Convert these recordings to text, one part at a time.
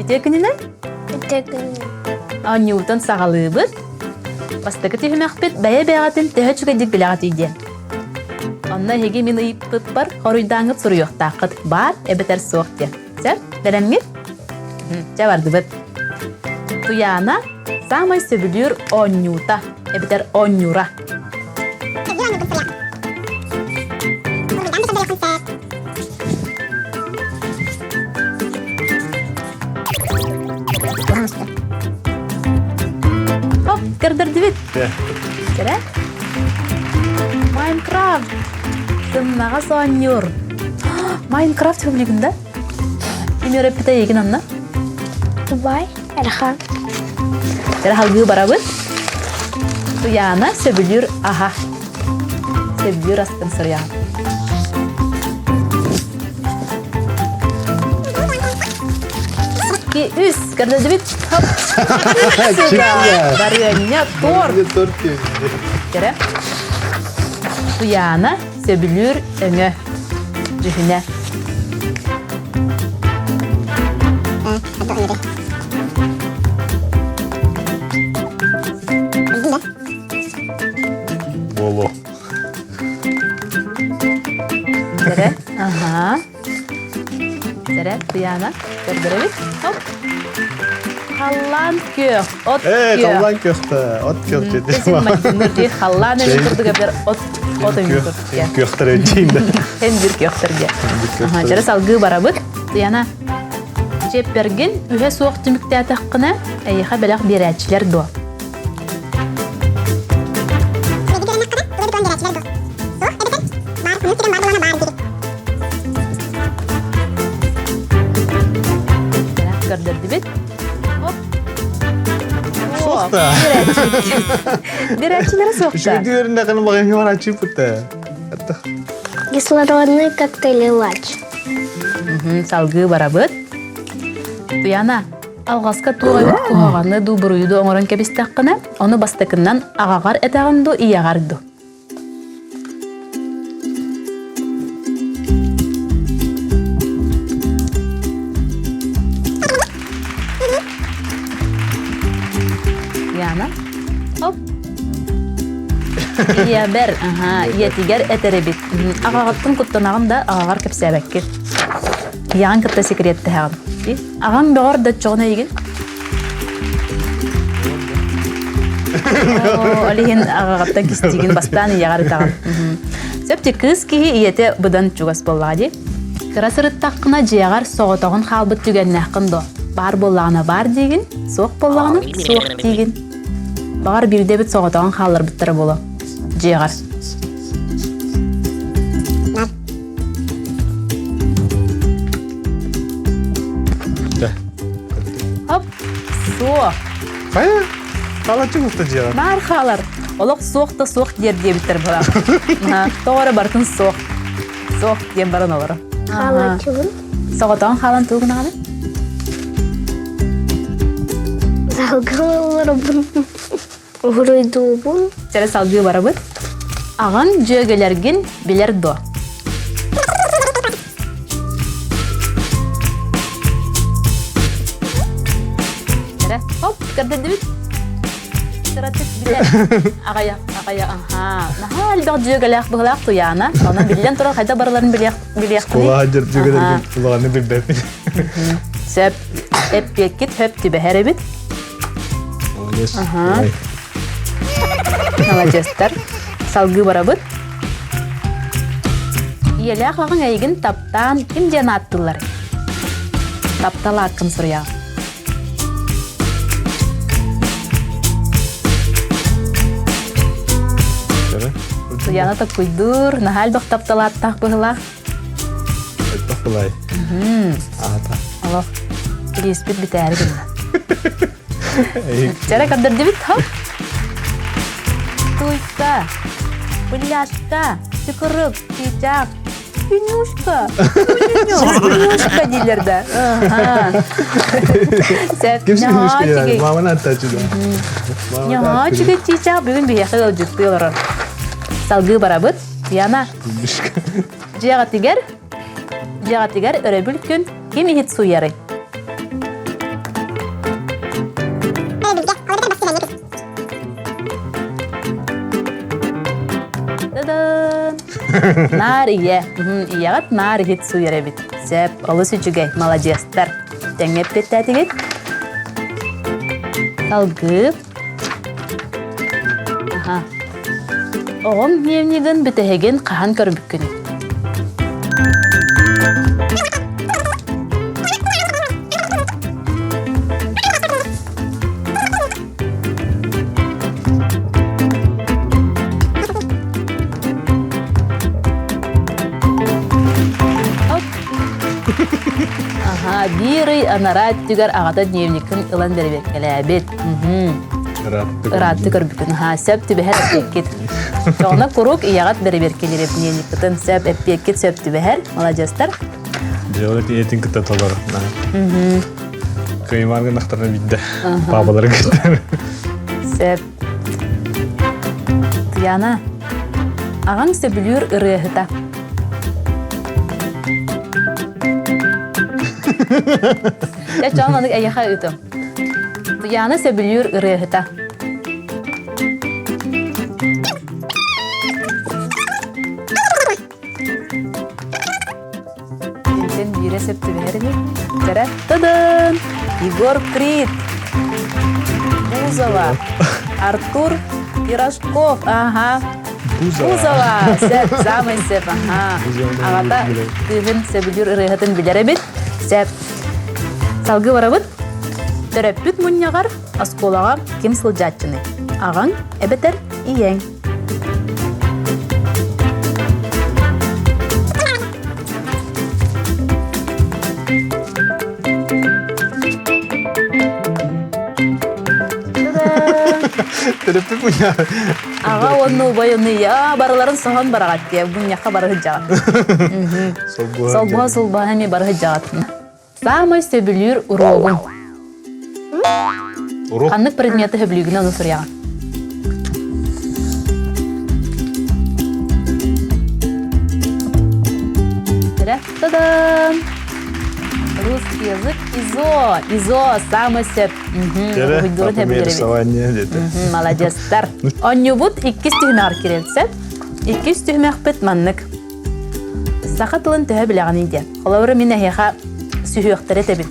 Итекинine? Итегин. Аннютан сағалыбыт. Бастакы түйімәқпет бәйе-бәғатын төхі чүгедік біліғат үйден. Онна хеге мен ұйыптыт бар, хоруйдаңып сұруйықтақыт бар, әбітер соқ де. Сәп, бәләммет? Жабарды бұд. Туяна самай сөбілер оннюта, әбітер оннюра. Хоп, кірдірді бет. Кірі? Майнкрафт. Сыннаға сонюр. Майнкрафт өмлігінде? Емер өпіті еген анна? Дубай. Әрхан. Кірі халғы бара бұд. Туяна сөбілер аға. Сөбілер астын сұриян. Үс, кірдірді бет. Хоп. Сюда. Барыня торт. Кірі? Туяна сөбілер өңі. Жүхіне. Боло. Кірі? Ага. Кірі? Туяна. Кірдірі бет. Хоп. Халлан көк. От көк. Қаллан көкті. От көк жеді. Кесін мәдінірде халлан өңі тұрды көптер от өңі тұрды. Көктір өтейінді. Hen bir kökterge. Jara salgı barabıt. Yana jep bergen ühe soğuk tümükte ataqqına ayıqa belaq berəçilər do. Gördürdü bit. Hop. Soğukta. Berəçilər soğukta. Şimdi yerinde kanım bakayım hemen açayım fıttı. Кислородный коктейль лач. Salgı barabıt. Tuyana alğaska tuğayıp tuğağanı du buruydu oңорон kebistaqına, onu bastakından ağagar etağındu iyağardu. Tuyana hop. Iya ber, iya tigar eterebit. Ağağattın kuttanağın da ağagar kepsebekki. Yağın kıtta sekretti hağın. Ağam bağır da çoğuna egin. Alihin ağağattan kistigin bastan yağar tağın. Söpti kız ki iyete budan çoğas bolladı. Kıra sırıttaqına ciyağar soğutağın halbıt tügennəqin do. Bar bollağına bar degin, soğuk bollağına soğuk degin. Bağır bir de bit soğutağın hallar bittiri bolu. Ciyağar. Hop, soğuk. Kaya? Kala çıkıftı ciğer. Nar halar. Olaq soğuk da soğuk der diye bitir bura. Doğru barkın soğuk. Soğuk diye barın olur. Халачун. Soğutağın halan tuğun ağabey. Залгыларбын. Уройдубун. Сәрі салгы барабы. Ағын жөгелерген білер до. Сәрі, хоп, кірді бит. Сыратып білер. Ағая, аха. Наха әлбәқ жөгелек бұғылақ туяна. Она білден тұрар қайда барыларын білек. Kola hacır cügeden kulağını bilbepin. Сөп, әп беккет, хөп түбі әрі бит. Молодецтер. Салгы барабыт. Иелі ағын әйгін таптан кім ден аттылар? Таптала атқын сұрия. Туяна так күйдір, нахал бақ таптала аттақ бұғылақ. Çok kolay. Ata. Allah, ilespit bit әрі gülü. Çara kadar debit hop. Туйка, пыляшка, тükürük, çiçek, Пенюшка, Пенюшка дейлер да. Kimse Pенюшка yani? Mamana attacı da. Яңа чиге чиçek бүгін бейеқі өжікті олар. Салгы барабыт, яна. Жиға тигер, өребіл күн, кем ехет суяры. Нар ие. Иягат нар хит суйеребит. Сеп, олус үчүгей, молодецтар. Теңеп беттәтигит. Салгып. Аха. Оғым дневнигін бітігін қахан көрбіккіні. Аха, бирый анарат түгер ағата дневникін ылан бербек кәләбет. Ыратты көрбүкүн. Сөп түбәһәр әппеккет. Жоғына құрук иягат бербер келереп дневникітін сөп әппеккет сөп түбәһәр. Молодецтар. Жолет етин кітті толар. Кыймарғы нақтарына бидді. Бабалары кіттер. Сөп. Тияна. Ағаң сөбілер ырыхыта. Я чоң анық әйеха үтім. Тияна сөбілер ырыхыта. Сен бире сөпті бәрі. Жара. Тадын! Егор Крид. Бузова. Артур Пирожков. Ага. Бузова. Сөп, самый сөп. Ага. Ағата түйін сөбілер ырыхытын білері бет. Сөп. Салғы барабыт. Төрөппүт мұньяғар асколаға кем сылжатчыны. Ағаң әбетер иең. Төрөппүт мұньяғар. Аға оны бойыны я барыларын соған барағат де. Бұньяққа барығы жағат. Солбуға әме барығы жағат. Самый сөбілер урогын. Урок? Қанық предметі хөблігіне оны сұрияған. Тадам! Русский язык ИЗО, самый сөп. Молодецтар. Онны бұд 2 түймәғыр керелсеп, 2 түймәқ бет маннық. Сақа тылын түйі біліған иде. Қолауыры мен әйеға сүйіқтері тәбін.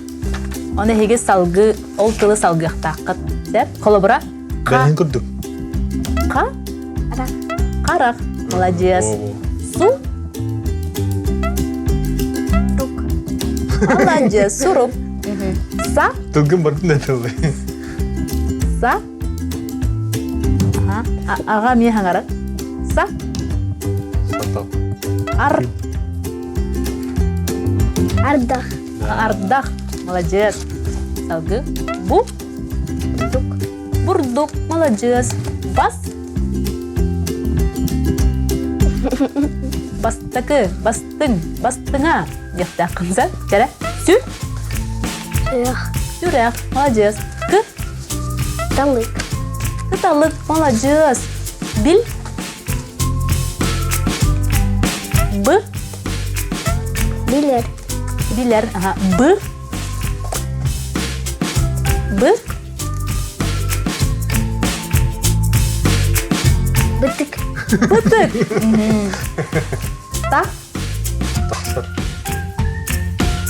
Оны хеге салгы, ол тылы салгықтаққыт. Сәп, қолауыра. Бәйін күрдік. Қа? Қарақ. Молодец. Су? Молодец. Суруп. Са? Түлгін бардың да тылы. Са? Аға мен хаңарық. Са? Сатал. Ар. Ардах. Ардах. Молодец. Салгы. Бу? Бурдук. Молодец. Бас? Бастықы. Бастың. Бастыңа. Яқтақынса. Жәрі. Сü? Сүйақ. Сүрәқ. Молодец. Кы? Талык. Кыталык. Молодец. Бил? Б? Билер. Билер. Ага. Б? Б? Бытык. Бытык. Та? Тақсыр.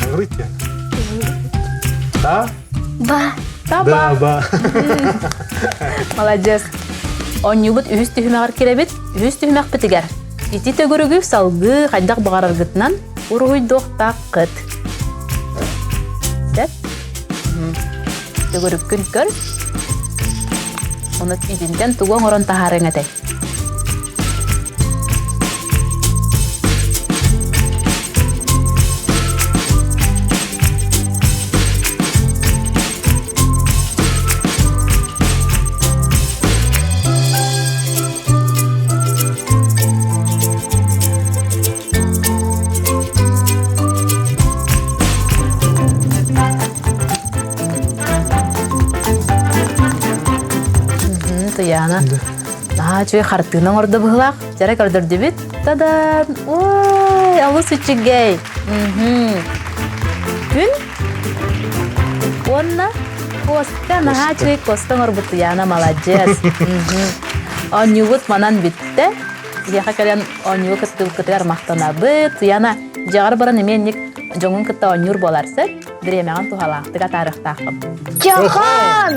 Аңғырыт я. Та? Ба. Таба. Да, ба. Молодец. Он юбыт үз түймәғар керебет, үз түймәқ бітігер. Ити төгірігі салғы қайдақ бағарар гытнан ұрғойдоқ таққыт. Сәп. Төгірік күн көр. Оны идінден туған орын тахарың әтей. Тияна. Чуй қартының орды бұғылақ. Жарай көрдірді бет. Тадан. Ой, алу сүтчігей. Күн. Онна. Коста. Наға чуй костың орбы Тияна. Молодец. Он югут манан бітті. яха кален онюр кытыл кытыр мактана бы туяна жагар баран эменник жоңун кытта онюр боларса диремаган тухалаактыга тарыхтаакпын. Жохон!